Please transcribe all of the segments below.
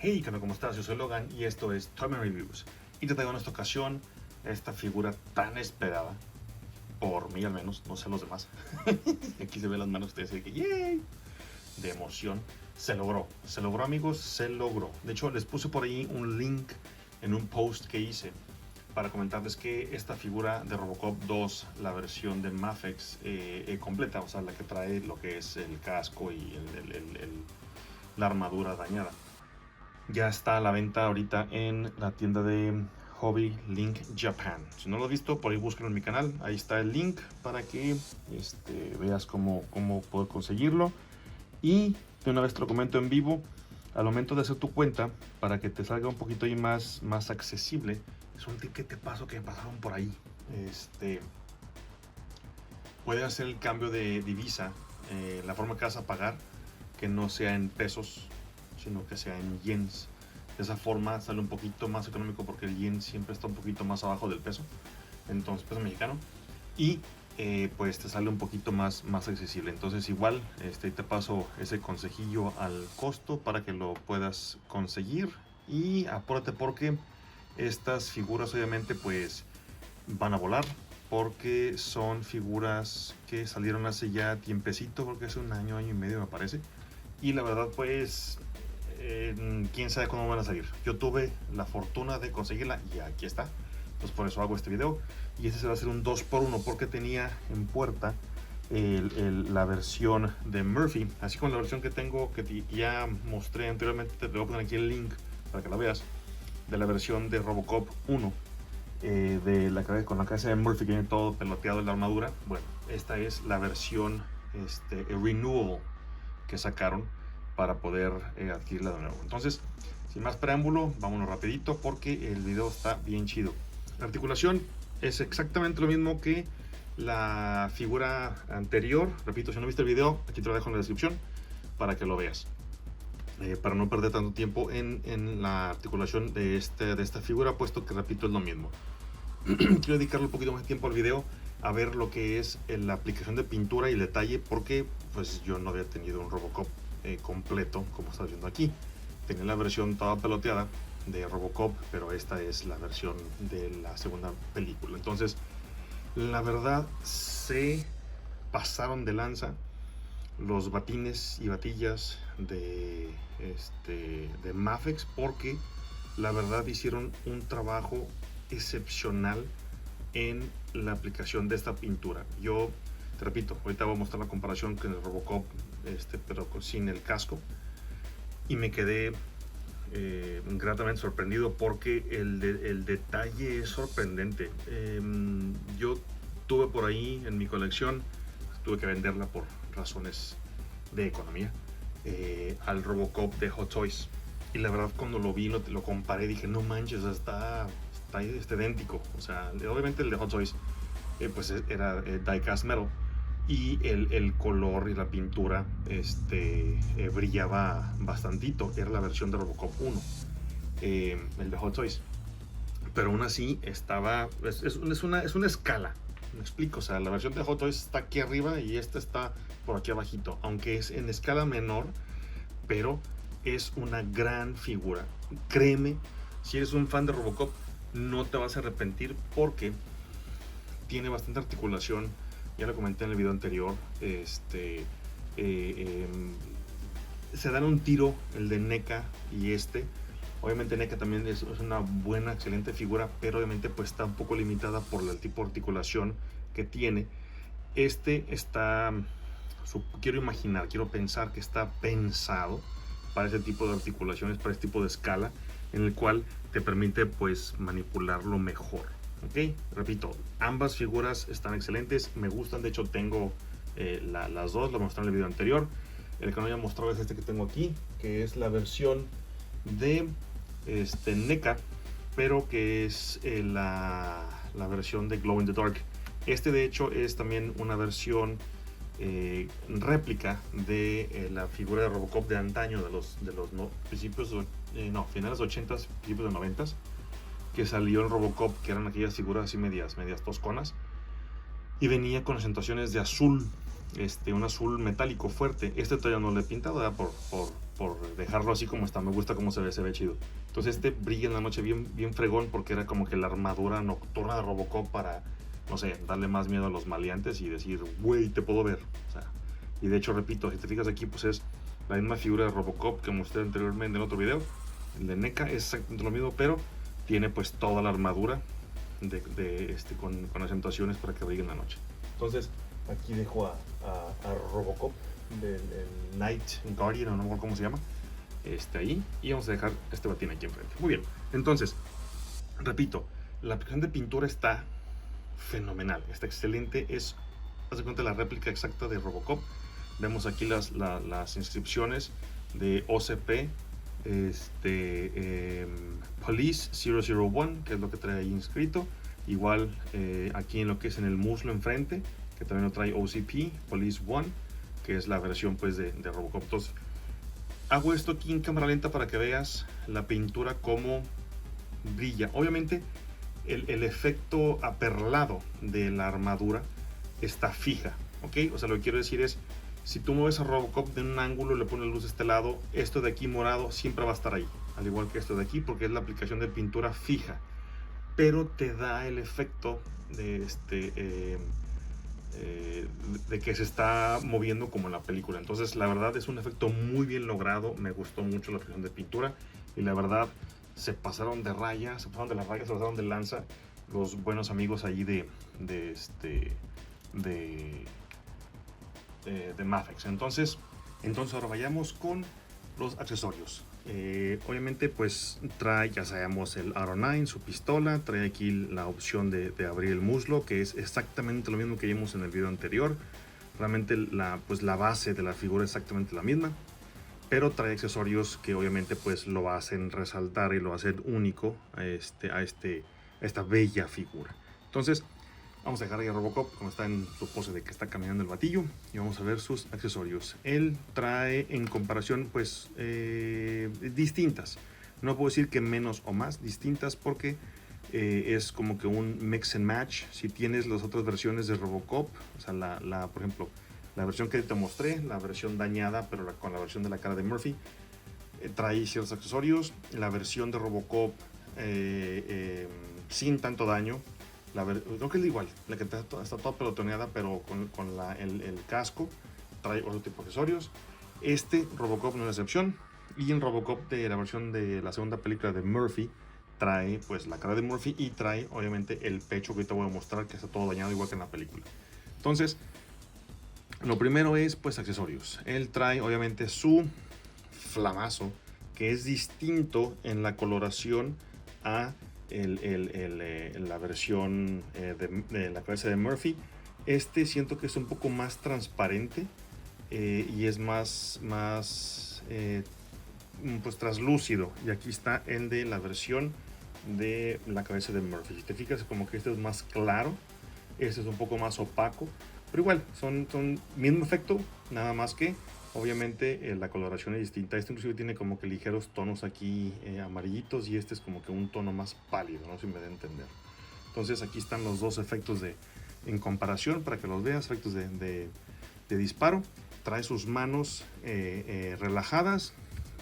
Hey, ¿qué tal? ¿Cómo estás? Yo soy Logan y esto es Toy Man Reviews. Y te traigo en esta ocasión esta figura tan esperada, por mí al menos, no sé los demás. Aquí se ven las manos, ustedes dicen que ¡yay! De emoción. Se logró amigos, se logró. De hecho, les puse por ahí un link en un post que hice para comentarles que esta figura de Robocop 2, la versión de Mafex completa, o sea, la que trae lo que es el casco y la armadura dañada, ya está a la venta ahorita en la tienda de Hobby Link Japan. Si no lo has visto, por ahí búsquenlo en mi canal. Ahí está el link para que veas cómo poder conseguirlo. Y de una vez te lo comento en vivo, al momento de hacer tu cuenta, para que te salga un poquito ahí más accesible, es un tip que te paso que me pasaron por ahí. Puedes hacer el cambio de divisa, la forma que vas a pagar, que no sea en pesos, sino que sea en yens. De esa forma sale un poquito más económico porque el yen siempre está un poquito más abajo del peso, entonces peso mexicano, y pues te sale un poquito más accesible. Entonces igual te paso ese consejillo al costo para que lo puedas conseguir. Y apúrate porque estas figuras obviamente pues van a volar, porque son figuras que salieron hace ya tiempecito, porque hace un año y medio me parece. Y la verdad pues quién sabe cuándo van a salir. Yo tuve la fortuna de conseguirla y aquí está. Entonces por eso hago este video. Y este se va a hacer un 2x1 porque tenía en puerta la versión de Murphy, así como la versión que tengo, que ya mostré anteriormente. Te voy a poner aquí el link para que la veas, de la versión de Robocop 1, de la cabeza, con la cabeza de Murphy, que viene todo peloteado en la armadura. Bueno, esta es la versión renewal que sacaron para poder adquirirla de nuevo. Entonces, sin más preámbulo, vámonos rapidito porque el video está bien chido. La articulación es exactamente lo mismo que la figura anterior. Repito, si no viste el video, aquí te lo dejo en la descripción para que lo veas, para no perder tanto tiempo en la articulación de esta figura, puesto que, repito, es lo mismo. Quiero dedicarle un poquito más de tiempo al video a ver lo que es la aplicación de pintura y el detalle, porque pues yo no había tenido un Robocop completo como estás viendo aquí. Tenía la versión toda peloteada de Robocop, pero esta es la versión de la segunda película. Entonces, la verdad, se pasaron de lanza los batines y batillas de Mafex, porque la verdad hicieron un trabajo excepcional en la aplicación de esta pintura. Yo te repito, ahorita voy a mostrar la comparación con el Robocop, pero sin el casco, y me quedé gratamente sorprendido porque el detalle es sorprendente. Yo tuve por ahí en mi colección, tuve que venderla por razones de economía, al Robocop de Hot Toys, y la verdad cuando lo vi, lo comparé, dije no manches, está idéntico. O sea, obviamente el de Hot Toys pues era die-cast metal, y el color y la pintura brillaba bastantito. Era la versión de Robocop 1, el de Hot Toys, pero aún así estaba, es una escala, me explico. O sea, la versión de Hot Toys está aquí arriba y esta está por aquí abajito, aunque es en escala menor, pero es una gran figura. Créeme, si eres un fan de Robocop, no te vas a arrepentir porque tiene bastante articulación. Ya lo comenté en el video anterior. Se dan un tiro el de NECA y obviamente NECA también es una buena, excelente figura, pero obviamente pues está un poco limitada por el tipo de articulación que tiene. Está, quiero pensar que está pensado para ese tipo de articulaciones, para este tipo de escala, en el cual te permite pues manipularlo mejor. Ok, repito, ambas figuras están excelentes, me gustan. De hecho tengo las dos, lo mostré en el video anterior. El que no haya mostrado es este que tengo aquí, que es la versión de NECA, pero que es la versión de Glow in the Dark. De hecho es también una versión réplica de la figura de Robocop de antaño, de los finales 80s, principios de 90s, que salió el Robocop, que eran aquellas figuras así medias tosconas, y venía con acentuaciones de azul, un azul metálico fuerte. Todavía no lo he pintado, por por dejarlo así como está. Me gusta cómo se ve chido. Entonces este brilla en la noche bien fregón, porque era como que la armadura nocturna de Robocop para, no sé, darle más miedo a los maleantes y decir, güey, te puedo ver. O sea, y de hecho, repito, si te fijas aquí, pues es la misma figura de Robocop que mostré anteriormente en otro video. El de NECA es exactamente lo mismo, pero tiene pues toda la armadura con acentuaciones para que brille en la noche. Entonces, aquí dejo a Robocop del Night Guardian, o no me acuerdo cómo se llama, ahí, y vamos a dejar este batín aquí enfrente. Muy bien, entonces, repito, la aplicación de pintura está fenomenal, está excelente, es básicamente la réplica exacta de Robocop. Vemos aquí las inscripciones de OCP, Police 001, que es lo que trae ahí inscrito. Igual aquí en lo que es en el muslo enfrente, que también lo trae OCP, Police 1, que es la versión pues de Robocop. Entonces, hago esto aquí en cámara lenta para que veas la pintura como brilla. Obviamente el efecto aperlado de la armadura está fija, ¿ok? O sea, lo que quiero decir es, si tú mueves a Robocop de un ángulo, le pones luz de este lado, esto de aquí morado siempre va a estar ahí, al igual que esto de aquí, porque es la aplicación de pintura fija, pero te da el efecto de de que se está moviendo como en la película. Entonces, la verdad es un efecto muy bien logrado, me gustó mucho la aplicación de pintura, y la verdad se pasaron de raya, se pasaron de lanza los buenos amigos ahí de Mafex. Entonces ahora vayamos con los accesorios. Obviamente pues trae, ya sabemos, el Aro 9, su pistola, trae aquí la opción de abrir el muslo, que es exactamente lo mismo que vimos en el video anterior. Realmente la base de la figura es exactamente la misma, pero trae accesorios que obviamente pues lo hacen resaltar y lo hacen único a esta bella figura. Entonces vamos a dejar ahí a Robocop como está en su pose de que está caminando el batillo, y vamos a ver sus accesorios. Él trae en comparación pues distintas, no puedo decir que menos o más, distintas, porque es como que un mix and match. Si tienes las otras versiones de Robocop, o sea por ejemplo la versión que te mostré, la versión dañada pero con la versión de la cara de Murphy, trae ciertos accesorios. La versión de Robocop sin tanto daño, creo que es igual, la que está toda pelotoneada, pero con el casco trae otro tipo de accesorios. Robocop no es la excepción, y en Robocop de la versión de la segunda película de Murphy trae pues la cara de Murphy, y trae obviamente el pecho que ahorita voy a mostrar, que está todo dañado igual que en la película. Entonces, lo primero es pues accesorios. Él trae obviamente su flamazo, que es distinto en la coloración a la versión de la cabeza de Murphy. Siento que es un poco más transparente y es más pues translúcido, y aquí está el de la versión de la cabeza de Murphy. Si te fijas, como que este es más claro, este es un poco más opaco, pero igual son mismo efecto, nada más que obviamente la coloración es distinta. Inclusive tiene como que ligeros tonos aquí amarillitos, y este es como que un tono más pálido, no sé si me da a entender. Entonces aquí están los dos efectos en comparación para que los veas, efectos de disparo. Trae sus manos relajadas,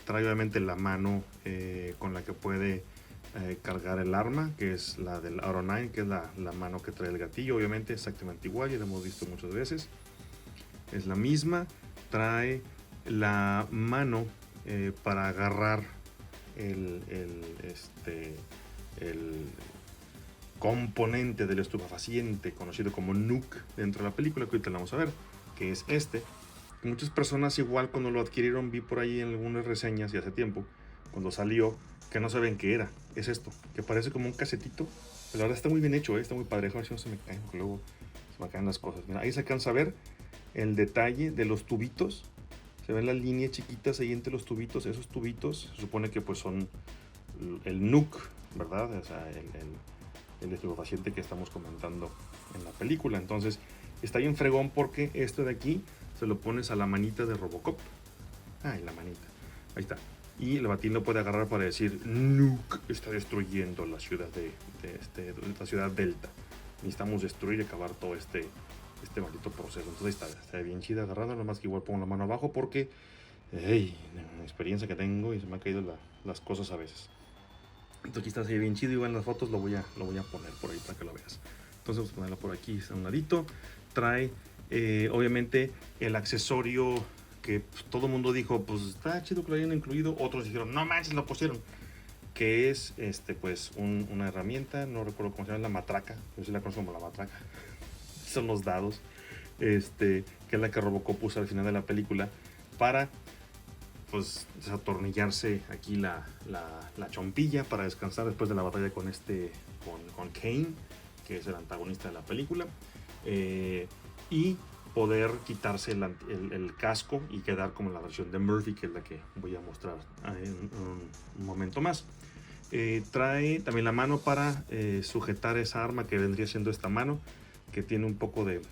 trae obviamente la mano con la que puede cargar el arma, que es la del Aro 9, que es la mano que trae el gatillo, obviamente exactamente igual, ya lo hemos visto muchas veces, es la misma. Trae la mano para agarrar el componente del estupefaciente conocido como Nuke dentro de la película, que ahorita la vamos a ver, que es Muchas personas igual cuando lo adquirieron, vi por ahí en algunas reseñas y hace tiempo, cuando salió, que no saben qué era. Es esto, que parece como un casetito, pero la verdad está muy bien hecho, está muy padre. A ver si no se me cae, porque luego se me caen las cosas. Mira, ahí se alcanza a ver el detalle de los tubitos, se ven las líneas chiquitas ahí entre los tubitos. Esos tubitos se supone que pues son el Nuke, ¿verdad? O sea, el estupefaciente que estamos comentando en la película. Entonces está bien fregón, porque esto de aquí se lo pones a la manita de Robocop. Ay, la manita, ahí está. Y el batín lo puede agarrar para decir: Nuke está destruyendo la ciudad la ciudad Delta. Necesitamos destruir y acabar todo este maldito proceso. Entonces está bien chida agarrando, nomás que igual pongo la mano abajo, porque Hey, la experiencia que tengo y se me han caído las cosas a veces. Entonces aquí está así bien chido, igual en las fotos lo voy a poner por ahí para que lo veas. Entonces vamos a ponerlo por aquí a un ladito. Trae obviamente el accesorio que pues, todo el mundo dijo, pues está chido que lo hayan incluido. Otros dijeron, no manches, lo pusieron. Que es pues una herramienta, no recuerdo cómo se llama, la matraca. Yo sí la conozco como la matraca. Son los dados. Que es la que Robocop usa al final de la película para pues desatornillarse aquí la chompilla para descansar después de la batalla con con Kane, que es el antagonista de la película, y poder quitarse el casco y quedar como la versión de Murphy, que es la que voy a mostrar en un momento más. Trae también la mano para sujetar esa arma, que vendría siendo esta mano, que tiene un poco de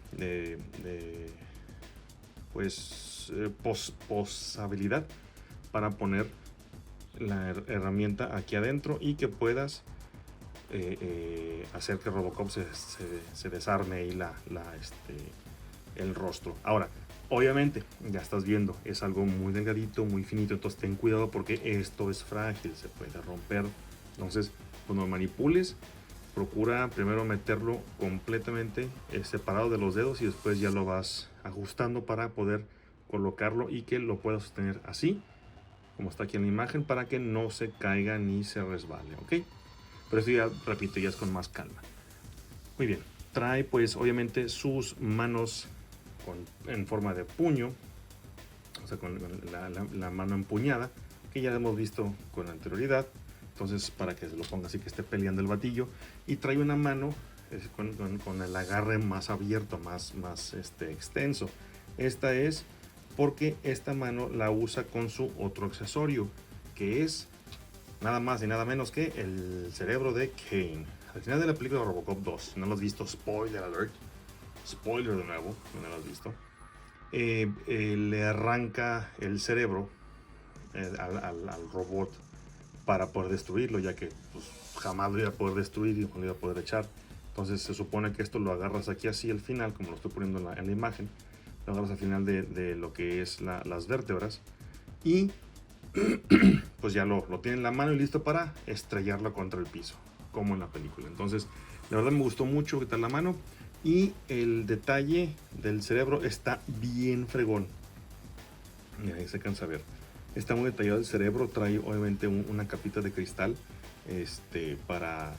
pues posabilidad para poner la herramienta aquí adentro y que puedas hacer que Robocop se desarme ahí el rostro. Ahora, obviamente, ya estás viendo, es algo muy delgadito, muy finito, entonces ten cuidado porque esto es frágil, se puede romper. Entonces, cuando manipules, procura primero meterlo completamente separado de los dedos y después ya lo vas ajustando para poder colocarlo y que lo puedas sostener así como está aquí en la imagen, para que no se caiga ni se resbale, ¿ok? Pero esto ya, repito, ya es con más calma. Muy bien, trae pues obviamente sus manos en forma de puño, o sea, con la mano empuñada, que ya hemos visto con anterioridad. Entonces, para que se lo ponga así que esté peleando el batillo. Y trae una mano con el agarre más abierto, más extenso. Esta es porque esta mano la usa con su otro accesorio, que es nada más y nada menos que el cerebro de Kane. Al final de la película de Robocop 2, si no lo has visto, spoiler alert, spoiler de nuevo, si no lo has visto, le arranca el cerebro al robot para poder destruirlo, ya que pues, jamás lo iba a poder destruir y no lo iba a poder echar. Entonces se supone que esto lo agarras aquí así al final, como lo estoy poniendo en la imagen, lo agarras al final de lo que es las vértebras y pues ya lo tiene en la mano y listo para estrellarlo contra el piso, como en la película. Entonces, la verdad me gustó mucho quitar la mano y el detalle del cerebro está bien fregón. Mira, ahí se cansa a ver. Está muy detallado el cerebro, trae obviamente una capita de cristal para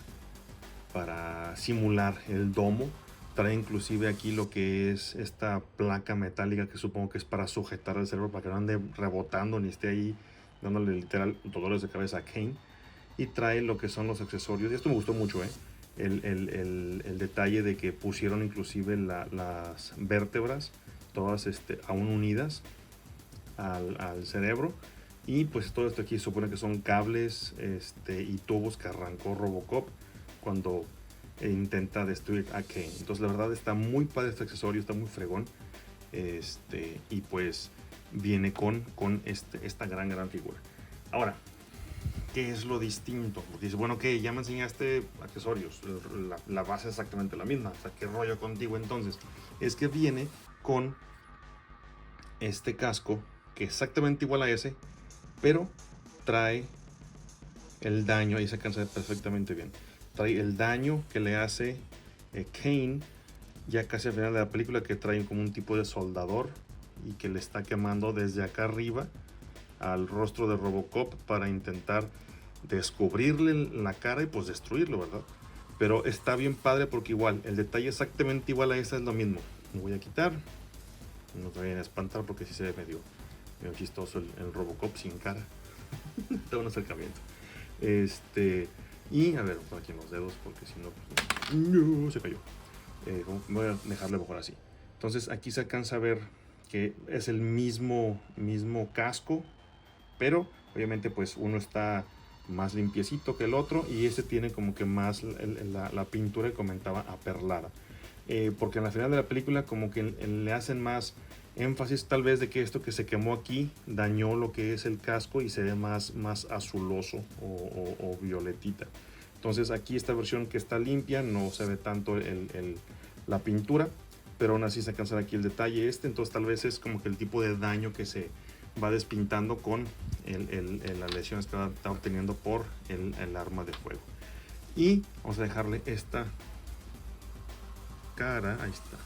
simular el domo. Trae inclusive aquí lo que es esta placa metálica que supongo que es para sujetar el cerebro para que no ande rebotando ni esté ahí dándole literal dolores de cabeza a Kane. Y trae lo que son los accesorios. Y esto me gustó mucho, el detalle de que pusieron inclusive las vértebras todas aún unidas al cerebro. Y pues todo esto aquí supone que son cables y tubos que arrancó Robocop cuando intenta destruir a Kane. Entonces la verdad está muy padre este accesorio, está muy fregón. Y pues viene con esta gran figura. Ahora, ¿qué es lo distinto? Porque dice, bueno, que ya me enseñaste accesorios, la base es exactamente la misma. O sea, ¿qué rollo contigo entonces? Es que viene con este casco que es exactamente igual a ese, pero trae el daño, ahí se cansa perfectamente bien. Trae el daño que le hace Kane ya casi al final de la película, que trae como un tipo de soldador y que le está quemando desde acá arriba al rostro de Robocop para intentar descubrirle la cara y pues destruirlo, ¿verdad? Pero está bien padre porque igual, el detalle exactamente igual a esa es lo mismo. Me voy a quitar, no te vayan a espantar porque sí se ve medio chistoso el Robocop sin cara. Está un acercamiento. Y a ver, por aquí en los dedos porque si no, pues, no, se cayó. Voy a dejarle mejor así. Entonces aquí se alcanza a ver que es el mismo casco, pero obviamente pues uno está más limpiecito que el otro y este tiene como que más la pintura que comentaba aperlada. Porque en la final de la película como que le hacen más énfasis tal vez de que esto que se quemó aquí dañó lo que es el casco y se ve más azuloso o violetita. Entonces aquí esta versión que está limpia no se ve tanto la pintura, pero aún así se alcanza aquí el detalle entonces tal vez es como que el tipo de daño que se va despintando con las lesiones que está obteniendo por el arma de fuego. Y vamos a dejarle esta cara, ahí está,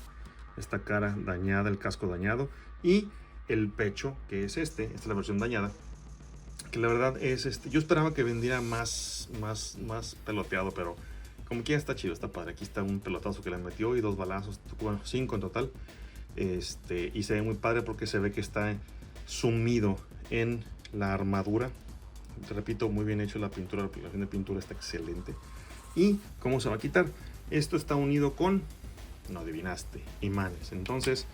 esta cara dañada, el casco dañado, y el pecho, que es esta es la versión dañada, que la verdad es yo esperaba que vendiera más peloteado, pero como que ya está chido, está padre. Aquí está un pelotazo que le metió y 2 balazos, bueno, 5 en total. Y se ve muy padre porque se ve que está sumido en la armadura. Te repito, muy bien hecho la pintura, la aplicación de pintura está excelente. ¿Y cómo se va a quitar? Esto está unido con, no adivinaste, imanes. Entonces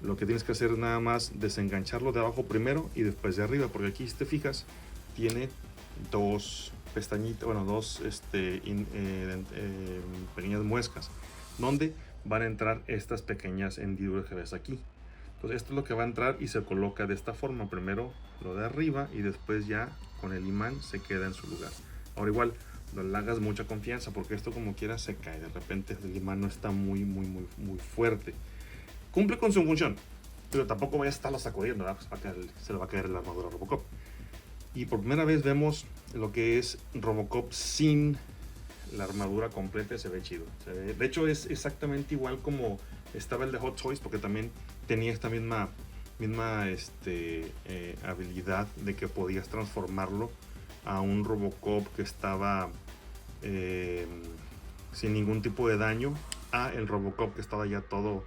lo que tienes que hacer es nada más desengancharlo de abajo primero y después de arriba, porque aquí si te fijas tiene 2 pestañitas, bueno, 2 pequeñas muescas donde van a entrar estas pequeñas hendiduras que ves aquí. Entonces esto es lo que va a entrar y se coloca de esta forma, primero lo de arriba y después ya con el imán se queda en su lugar. Ahora igual no le hagas mucha confianza porque esto como quiera se cae, de repente el imán no está muy fuerte. Cumple con su función, pero tampoco vaya a estarlo sacudiendo, pues se le va a caer la armadura a Robocop. Y por primera vez vemos lo que es Robocop sin la armadura completa. Se ve chido, de hecho es exactamente igual como estaba el de Hot Toys, porque también tenía esta misma habilidad de que podías transformarlo a un Robocop que estaba sin ningún tipo de daño, a el Robocop que estaba ya todo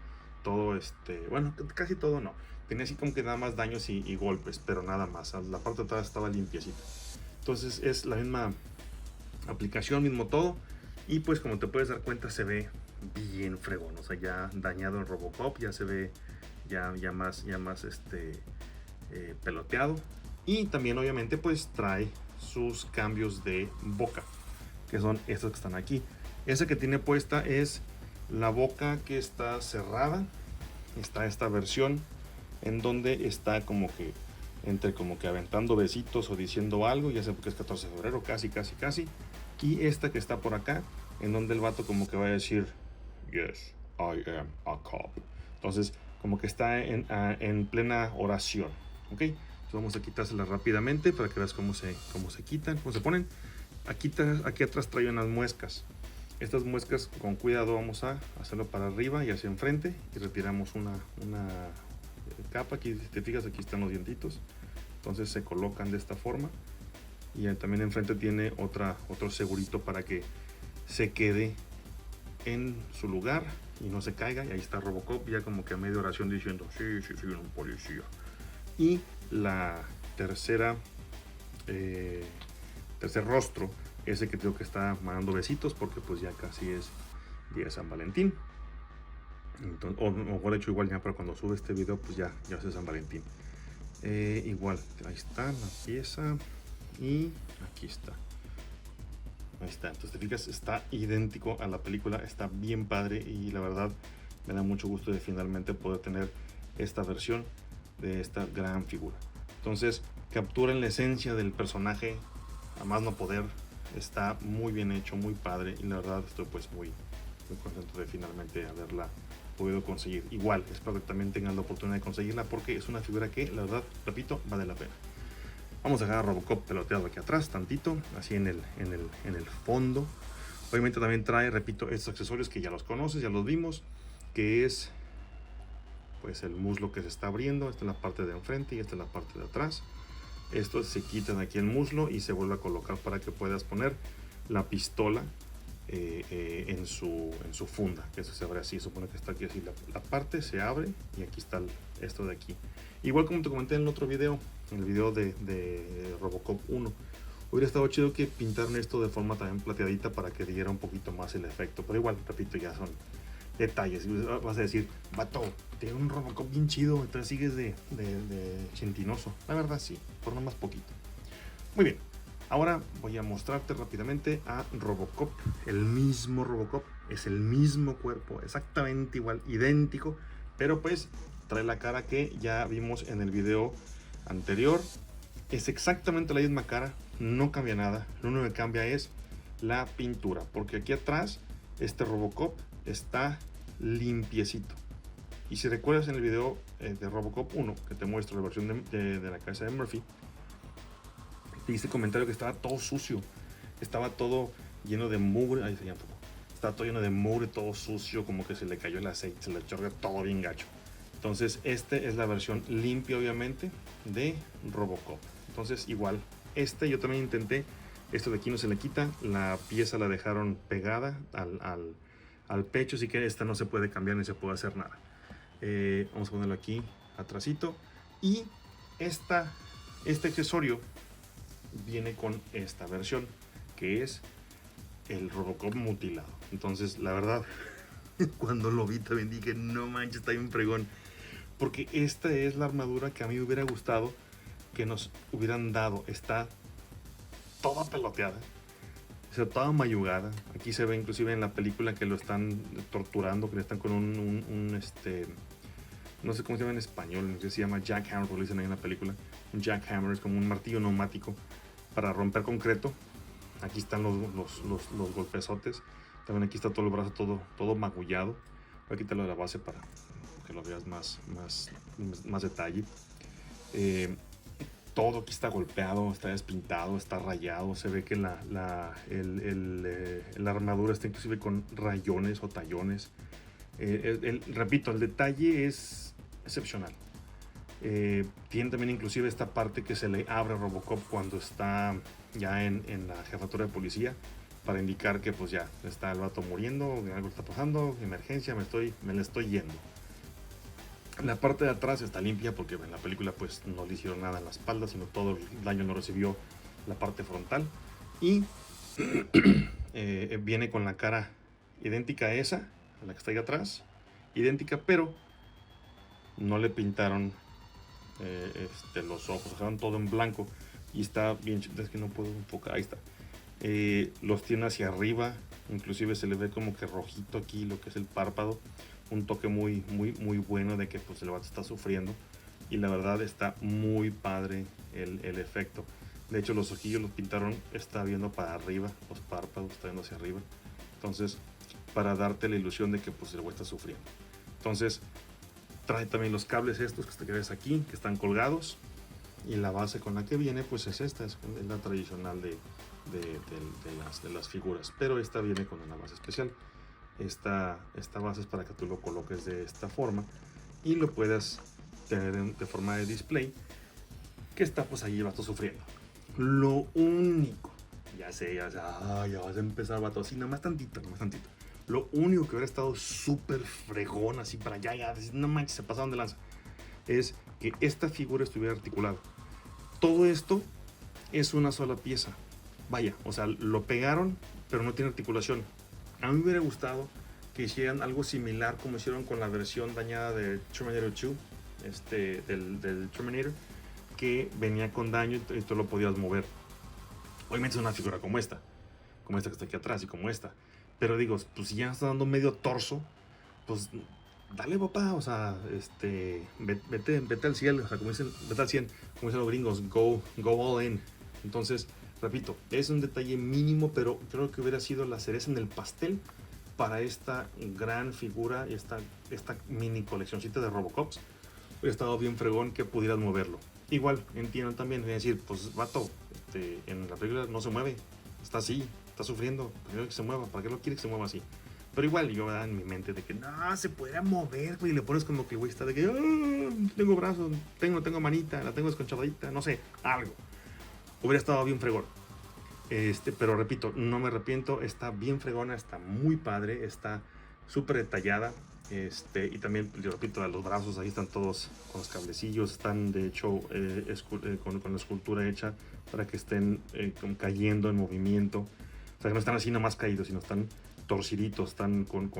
bueno, casi todo no, tenía así como que nada más daños y golpes, pero nada más, la parte de atrás estaba limpiecita. Entonces es la misma aplicación, mismo todo, y pues como te puedes dar cuenta se ve bien fregón, o sea, ya dañado el Robocop, ya se ve ya más peloteado. Y también obviamente pues trae sus cambios de boca, que son estos que están aquí. Esa que tiene puesta es la boca que está cerrada. Está esta versión en donde está como que aventando besitos o diciendo algo, ya sé porque es 14 de febrero, casi. Y esta que está por acá, en donde el vato como que va a decir yes, I am a cop. Entonces como que está en plena oración, ¿ok? Entonces vamos a quitársela rápidamente para que veas cómo se quitan, cómo se ponen. Aquí atrás trae unas muescas. Estas muescas con cuidado vamos a hacerlo para arriba y hacia enfrente y retiramos una capa. Aquí si te fijas, aquí están los dientitos, entonces se colocan de esta forma. Y también enfrente tiene otro segurito para que se quede en su lugar y no se caiga. Y ahí está Robocop ya como que a media oración diciendo sí, soy un policía. Y la tercer rostro, ese que creo que está mandando besitos porque pues ya casi es día de San Valentín. Entonces, o mejor hecho, igual ya para cuando sube este video pues ya es San Valentín. Igual, ahí está la pieza y aquí está. Ahí está, entonces te fijas, está idéntico a la película, está bien padre y la verdad me da mucho gusto de finalmente poder tener esta versión de esta gran figura. Entonces capturan la esencia del personaje a más no poder, está muy bien hecho, muy padre y la verdad estoy pues muy contento de finalmente haberla podido conseguir. Igual espero que también tengan la oportunidad de conseguirla porque es una figura que la verdad, repito, vale la pena. Vamos a dejar a Robocop peloteado aquí atrás tantito, así en el fondo. Obviamente también trae, repito, estos accesorios que ya los conoces, ya los vimos, que es pues el muslo que se está abriendo. Esta es la parte de enfrente y esta es la parte de atrás. Estos se quitan aquí el muslo y se vuelve a colocar para que puedas poner la pistola en su funda, que eso se abre así. Supone que está aquí así, la parte se abre y aquí está esto de aquí. Igual como te comenté en el otro video, en el video de Robocop 1, hubiera estado chido que pintaran esto de forma también plateadita para que diera un poquito más el efecto, pero igual, repito, ya son detalles. Vas a decir, vato, tiene un Robocop bien chido, entonces sigues de chentinoso. La verdad sí, por lo más poquito. Muy bien, ahora voy a mostrarte rápidamente a Robocop. El mismo Robocop, es el mismo cuerpo, exactamente igual, idéntico, pero pues trae la cara que ya vimos en el video anterior. Es exactamente la misma cara, no cambia nada, lo único que cambia es la pintura, porque aquí atrás este Robocop está limpiecito. Y si recuerdas en el video de Robocop 1, que te muestro la versión de la casa de Murphy, te hice comentario que estaba todo sucio, estaba todo lleno de mugre, ahí se llama, estaba todo lleno de mugre, todo sucio, como que se le cayó el aceite, se le chorga todo bien gacho. Entonces, esta es la versión limpia, obviamente, de Robocop. Entonces, igual, yo también intenté, esto de aquí no se le quita, la pieza la dejaron pegada al pecho, así que esta no se puede cambiar ni se puede hacer nada. Vamos a ponerlo aquí, atrásito. Y este accesorio viene con esta versión, que es el Robocop mutilado. Entonces, la verdad, cuando lo vi también dije, no manches, está bien fregón. Porque esta es la armadura que a mí me hubiera gustado que nos hubieran dado. Está toda peloteada, o sea, toda mayugada. Aquí se ve inclusive en la película que lo están torturando, que le están con no sé cómo se llama en español, se llama jackhammer, lo dicen ahí en la película. Un jackhammer es como un martillo neumático para romper concreto. Aquí están los golpezotes. También aquí está todo el brazo todo magullado. Voy a quitarlo de la base para que lo veas más detalle. Todo aquí está golpeado, está despintado, está rayado. Se ve que la armadura está inclusive con rayones o tallones. Repito, el detalle es excepcional. Tiene también inclusive esta parte que se le abre a Robocop cuando está ya en la jefatura de policía, para indicar que pues ya está el vato muriendo, algo está pasando, emergencia, me le estoy yendo. La parte de atrás está limpia porque en la película pues no le hicieron nada en la espalda, sino todo el daño lo recibió la parte frontal. Y viene con la cara idéntica a esa, a la que está ahí atrás, idéntica, pero no le pintaron los ojos, dejaron todo en blanco y está bien, es que no puedo enfocar, ahí está. Los tiene hacia arriba, inclusive se le ve como que rojito aquí lo que es el párpado, un toque muy bueno de que pues el vato está sufriendo, y la verdad está muy padre el efecto. De hecho, los ojillos los pintaron, está viendo para arriba, los párpados está viendo hacia arriba, entonces para darte la ilusión de que pues el güey está sufriendo. Entonces trae también los cables estos que ves aquí, que están colgados, y la base con la que viene pues es esta, es la tradicional de las figuras, pero esta viene con una base especial. Esta base es para que tú lo coloques de esta forma y lo puedas tener de forma de display, que está pues ahí el vato sufriendo. Lo único, ya sé, ya vas a empezar, vato, así, nada más tantito. Lo único que hubiera estado súper fregón, así para allá, no manches, se pasaron de lanza, es que esta figura estuviera articulada. Todo esto es una sola pieza. Vaya, o sea, lo pegaron, pero no tiene articulación. A mí me hubiera gustado que hicieran algo similar como hicieron con la versión dañada de Terminator 2, del Terminator, que venía con daño y tú lo podías mover. Obviamente es una figura como esta que está aquí atrás y como esta. Pero digo, pues si ya está dando medio torso, pues dale, papá, o sea, vete al cielo, o sea, vete al 100, como dicen los gringos, go all in. Entonces, repito, es un detalle mínimo, pero creo que hubiera sido la cereza en el pastel para esta gran figura y esta mini coleccioncita de Robocops. Hubiera estado bien fregón que pudieras moverlo. Igual, entiendo también, voy a decir, pues vato, en la película no se mueve, está así, está sufriendo, ¿para qué que se mueva? ¿Para qué lo quiere que se mueva así? Pero igual, yo en mi mente de que no, se puede mover, güey, y le pones como que, güey, está de que, tengo brazos, tengo manita, la tengo desconchadita, no sé, algo. Hubiera estado bien fregón. Pero repito, no me arrepiento, está bien fregona, está muy padre, está súper detallada. Y también, yo repito, los brazos ahí están todos con los cablecillos, están de hecho con la escultura hecha para que estén cayendo en movimiento. O sea, que no están así nomás caídos, sino están torciditos, están con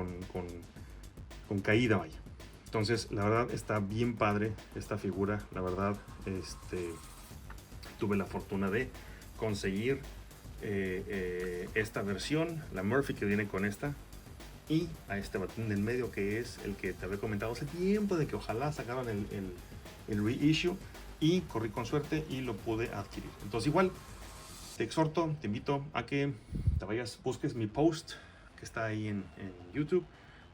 caída, vaya. Entonces, la verdad está bien padre esta figura, la verdad, tuve la fortuna de conseguir esta versión, la Murphy que viene con esta, y a este batón del medio que es el que te había comentado hace tiempo de que ojalá sacaran el reissue, y corrí con suerte y lo pude adquirir. Entonces igual te exhorto, te invito a que te vayas, busques mi post que está ahí en YouTube,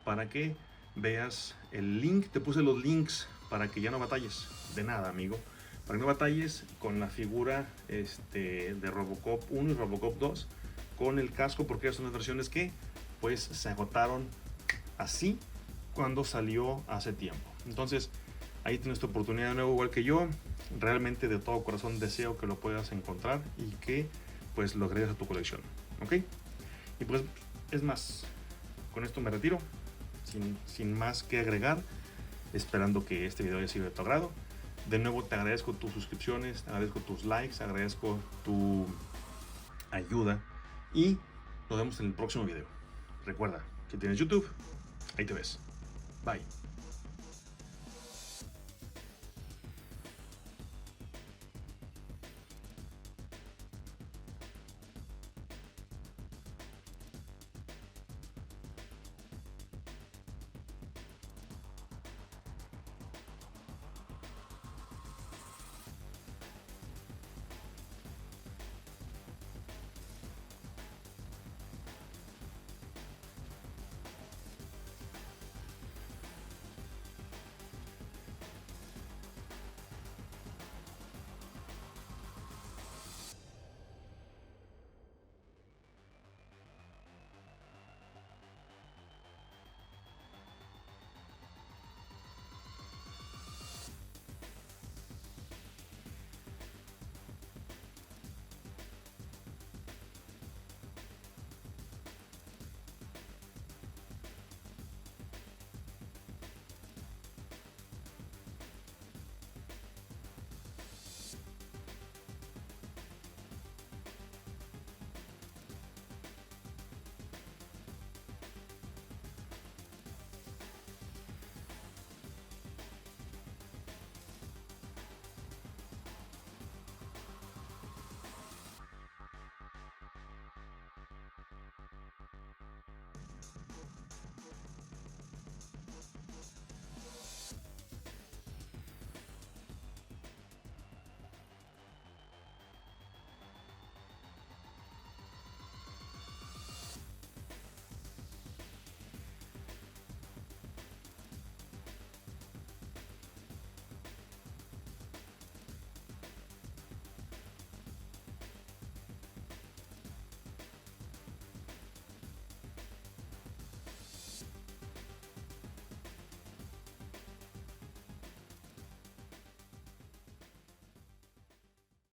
para que veas el link. Te puse los links para que ya no batalles. De nada, amigo. Para que no batalles con la figura de Robocop 1 y Robocop 2 con el casco, porque son las versiones que pues se agotaron así cuando salió hace tiempo. Entonces ahí tienes tu oportunidad de nuevo, igual que yo. Realmente de todo corazón deseo que lo puedas encontrar y que pues lo agregues a tu colección, ¿ok? Y pues es más, con esto me retiro sin más que agregar, esperando que este video haya sido de tu agrado. De nuevo te agradezco tus suscripciones, te agradezco tus likes, agradezco tu ayuda y nos vemos en el próximo video. Recuerda que tienes YouTube, ahí te ves. Bye.